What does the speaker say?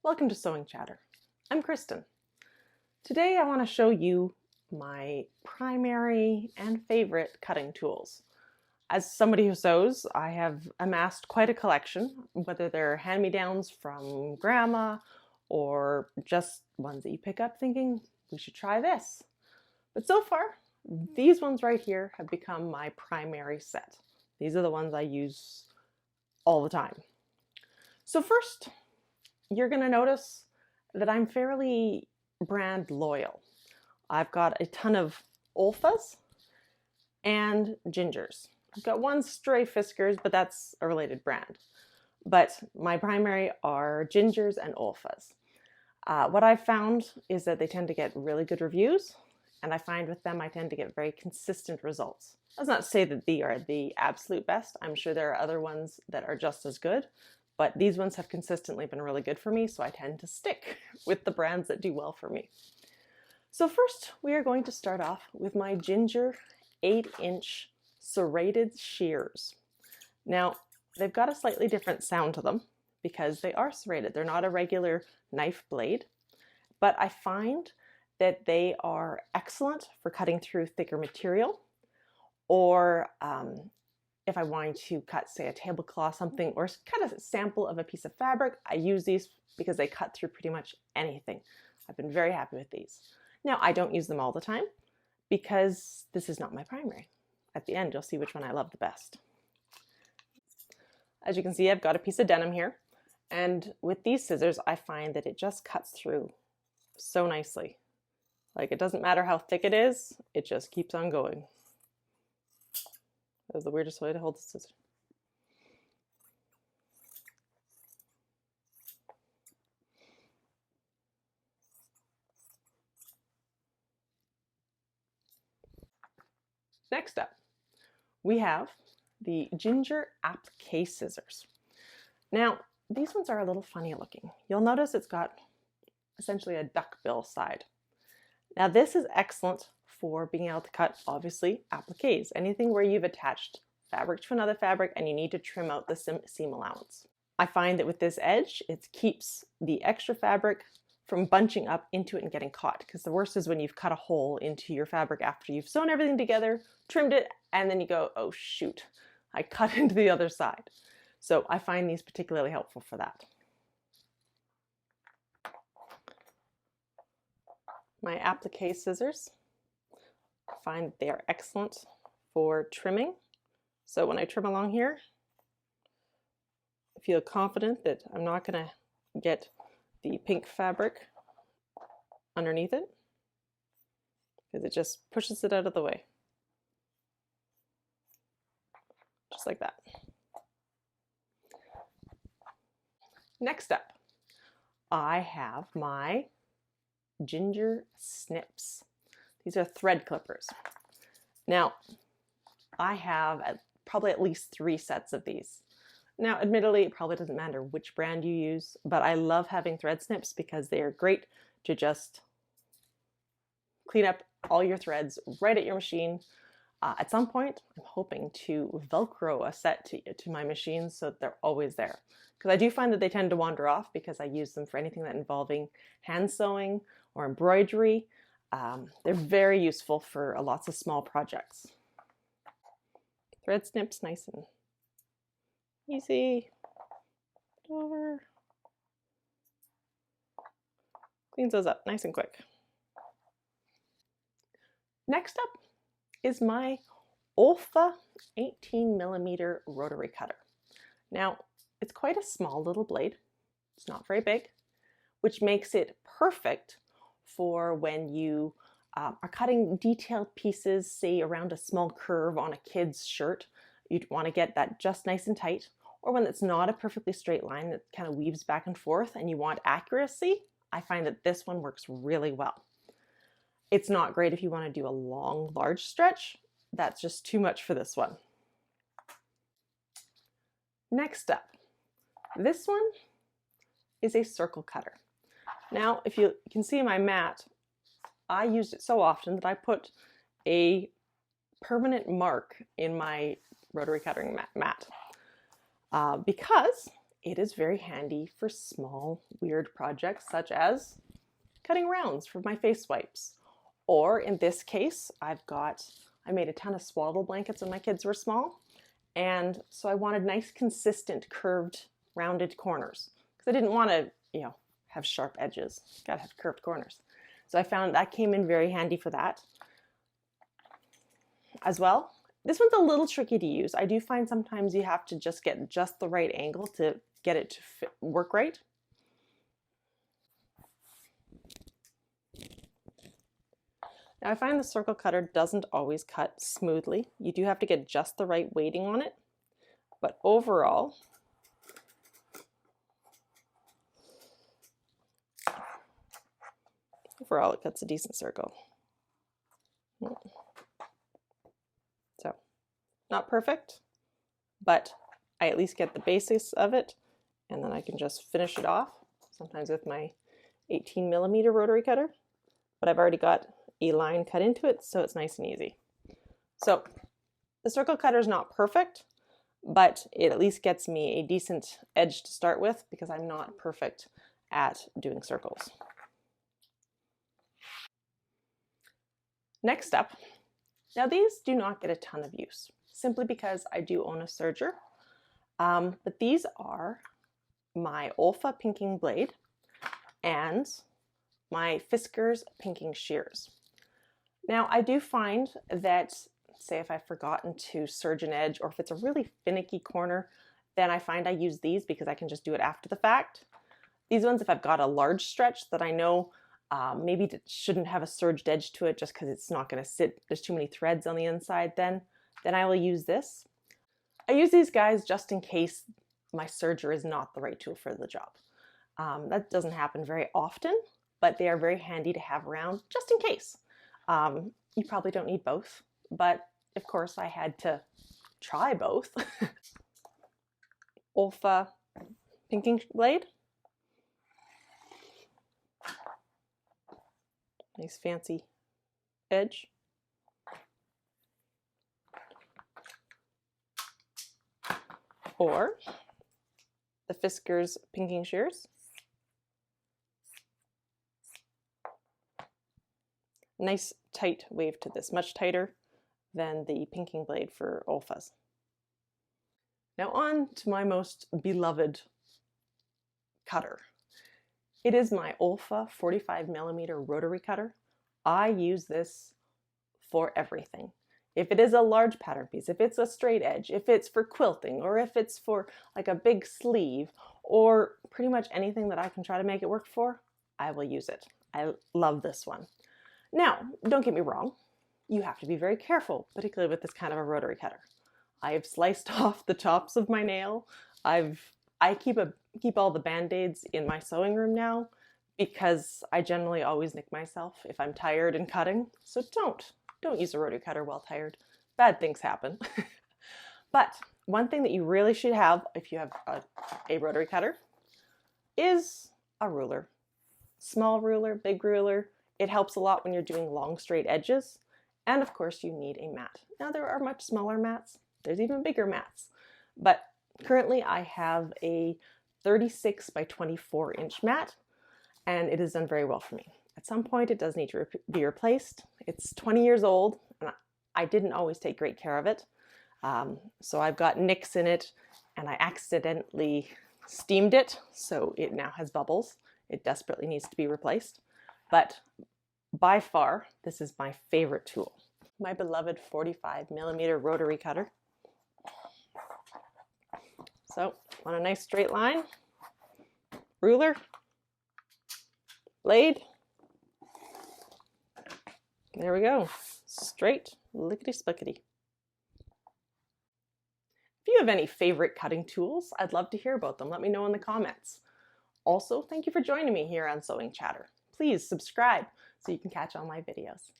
Welcome to Sewing Chatter. I'm Kristen. Today I want to show you my primary and favorite cutting tools. As somebody who sews, I have amassed quite a collection, whether they're hand-me-downs from grandma or just ones that you pick up thinking, we should try this. But so far, these ones right here have become my primary set. These are the ones I use all the time. So first, you're going to notice that I'm fairly brand loyal. I've got a ton of Olfas and Gingers. I've got one stray Fiskars, but that's a related brand. But my primary are Gingers and Olfas. What I've found is that they tend to get really good reviews, and I find with them I tend to get very consistent results. That's not to say that they are the absolute best. I'm sure there are other ones that are just as good, but these ones have consistently been really good for me, so I tend to stick with the brands that do well for me. So first, we are going to start off with my Ginger 8-inch serrated shears. Now, they've got a slightly different sound to them because they are serrated. They're not a regular knife blade, but I find that they are excellent for cutting through thicker material, or if I wanted to cut, say, a tablecloth, something, or cut a sample of a piece of fabric, I use these because they cut through pretty much anything. I've been very happy with these. Now, I don't use them all the time because this is not my primary. At the end, you'll see which one I love the best. As you can see, I've got a piece of denim here, and with these scissors, I find that it just cuts through so nicely. Like, it doesn't matter how thick it is, it just keeps on going. That was the weirdest way to hold the scissors. Next up, we have the Ginger applique scissors. Now, these ones are a little funny looking. You'll notice it's got essentially a duckbill side. Now, this is excellent for being able to cut, obviously, appliques, anything where you've attached fabric to another fabric and you need to trim out the seam allowance. I find that with this edge, it keeps the extra fabric from bunching up into it and getting caught, because the worst is when you've cut a hole into your fabric after you've sewn everything together, trimmed it, and then you go, oh shoot, I cut into the other side. So I find these particularly helpful for that. My applique scissors, I find they are excellent for trimming. So when I trim along here, I feel confident that I'm not going to get the pink fabric underneath it, because it just pushes it out of the way. Just like that. Next up, I have my Ginger Snips. These are thread clippers. Now, I have probably at least 3 sets of these. Now, admittedly, it probably doesn't matter which brand you use, but I love having thread snips because they are great to just clean up all your threads right at your machine. At some point, I'm hoping to Velcro a set to my machine so that they're always there. Because I do find that they tend to wander off because I use them for anything that involving hand sewing or embroidery. They're very useful for lots of small projects. Thread snips, nice and easy. Over. Cleans those up nice and quick. Next up is my Olfa 18mm rotary cutter. Now, it's quite a small little blade. It's not very big, which makes it perfect for when you are cutting detailed pieces, say around a small curve on a kid's shirt. You'd want to get that just nice and tight, or when it's not a perfectly straight line that kind of weaves back and forth and you want accuracy. I find that this one works really well. It's not great if you want to do a long, large stretch. That's just too much for this one. Next up, this one is a circle cutter. Now, if you can see my mat, I used it so often that I put a permanent mark in my rotary cutting mat because it is very handy for small, weird projects such as cutting rounds for my face wipes. Or in this case, I made a ton of swaddle blankets when my kids were small. And so I wanted nice, consistent, curved, rounded corners because I didn't want to, have sharp edges. Gotta have curved corners. So I found that came in very handy for that. As well, this one's a little tricky to use. I do find sometimes you have to just get just the right angle to get it to work right. Now I find the circle cutter doesn't always cut smoothly. You do have to get just the right weighting on it, but overall, it cuts a decent circle. So, not perfect, but I at least get the basics of it, and then I can just finish it off, sometimes with my 18mm rotary cutter, but I've already got a line cut into it, so it's nice and easy. So the circle cutter is not perfect, but it at least gets me a decent edge to start with because I'm not perfect at doing circles. Next up, now these do not get a ton of use, simply because I do own a serger, but these are my Olfa pinking blade and my Fiskars pinking shears. Now I do find that, say if I've forgotten to serge an edge, or if it's a really finicky corner, then I find I use these because I can just do it after the fact. These ones, if I've got a large stretch that I know maybe it shouldn't have a serged edge to it just because it's not going to sit, there's too many threads on the inside, then I will use this. I use these guys just in case my serger is not the right tool for the job. That doesn't happen very often, but they are very handy to have around just in case. You probably don't need both, but of course I had to try both. Olfa pinking blade. Nice fancy edge. Or the Fiskars pinking shears. Nice tight wave to this, much tighter than the pinking blade for Olfa's. Now on to my most beloved cutter. It is my Olfa 45mm rotary cutter. I use this for everything. If it is a large pattern piece, if it's a straight edge, if it's for quilting, or if it's for like a big sleeve, or pretty much anything that I can try to make it work for, I will use it. I love this one. Now, don't get me wrong, you have to be very careful, particularly with this kind of a rotary cutter. I have sliced off the tops of my nail. I keep all the Band-Aids in my sewing room now because I generally always nick myself if I'm tired and cutting. So don't use a rotary cutter while tired. Bad things happen. But one thing that you really should have if you have a rotary cutter is a ruler. Small ruler, big ruler. It helps a lot when you're doing long straight edges. And of course you need a mat. Now there are much smaller mats. There's even bigger mats. But currently I have a 36 by 24 inch mat, and it has done very well for me. At some point it does need to be replaced. It's 20 years old and I didn't always take great care of it. So I've got nicks in it and I accidentally steamed it, so it now has bubbles. It desperately needs to be replaced. But by far, this is my favorite tool. My beloved 45mm rotary cutter. So on a nice straight line, ruler, blade, there we go, straight, lickety-splickety. If you have any favorite cutting tools, I'd love to hear about them. Let me know in the comments. Also, thank you for joining me here on Sewing Chatter. Please subscribe so you can catch all my videos.